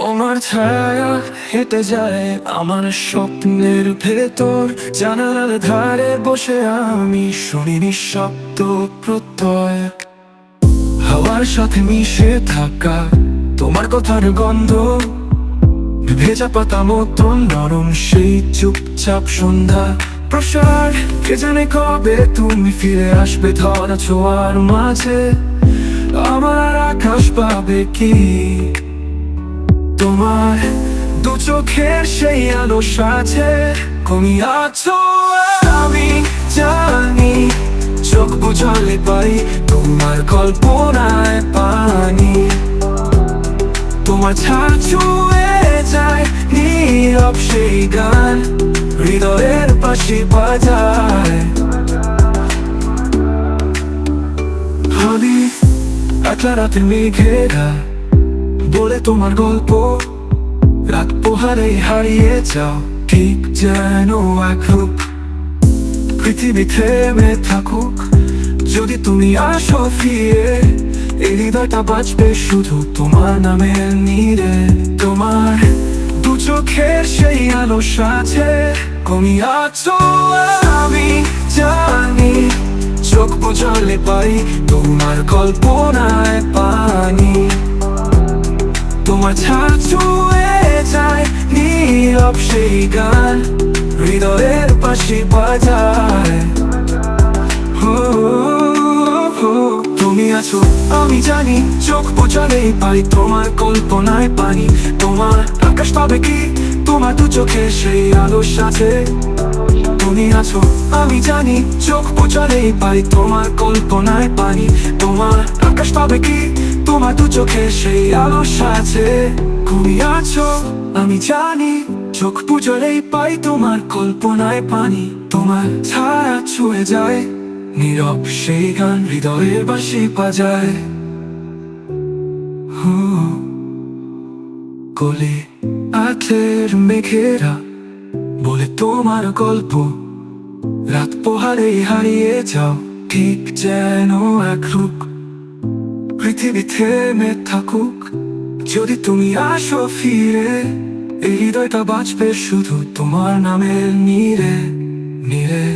তোমার ছায়া হেঁটে যায় আমার স্বপ্নের ভেতর, জানালার ধারে বসে আমি শুনি নিঃশব্দ প্রত্যয়। হাওয়ার সাথে মিশে থাকা তোমার কথার গন্ধ, ভেজা পাতা মতন নরম সেই চুপচাপ সন্ধ্যা প্রসার। কে জানে কবে তুমি ফিরে আসবে ধরা ছোঁয়ার মাঝে, আমার আকাশ পাবে কি তোমার দু চোখের সেই আলো সাথে। তুমি আছো আমি জানি, চোখ বুঝালে পাই তোমার কল্পনায় পানি। তোমার ছায়া ছুঁয়ে যায় নীরব সেই গান, হৃদয়ের পাশে বাজায়। আমি একলা রাতে মেঘেরা বলে তোমার গল্প, রাত পোহারে হারিয়ে যাও ঠিক যেন এক রূপ। পৃথিবী থেমে থাকুক যদি তুমি আসো ফিরে, এই হৃদয়টা বাঁচবে শুধু তোমার নামের নীড়ে। তোমার দু চোখের সেই আলো সাথে তুমি আছো আমি জানি, চোখ বুঝালে পাই তোমার কল্পনায় পানি। তোমার ছায়া ছুঁয়ে যায় নীরব সেই গান, হৃদয়ের পাশে বাজায়। তুমি আছো আমি জানি, চোখ বোঝালেই পাই তোমার কল্পনায় পানি। তোমার আকাশ পাবে কি তোমার দু চোখে সেই আলোর সাথে। তুমি আছো আমি জানি, চোখ বোঝালেই পাই তোমার কল্পনায় পানি। তোমার আকাশ পাবে কি তোমার দু চোখে সেই আলোর সাথে। তুমি আছো আমি জানি, চোখ বুঝালেই পাই তোমার কল্পনায় পানি। তোমার ছায়া ছুঁয়ে যায় নীরব সেই গান, হৃদয়ের বাঁশি বাজায়। কোলে আখের মেঘেরা বলে তোমার গল্প, রাত পোহারে হারিয়ে যাও ঠিক যেন এক রূপ। পৃথিবী থেমে থাকুক যদি তুমি আসো ফিরে, এই হৃদয়টা বাঁচবে শুধু তোমার নামের নীড়ে নীড়ে।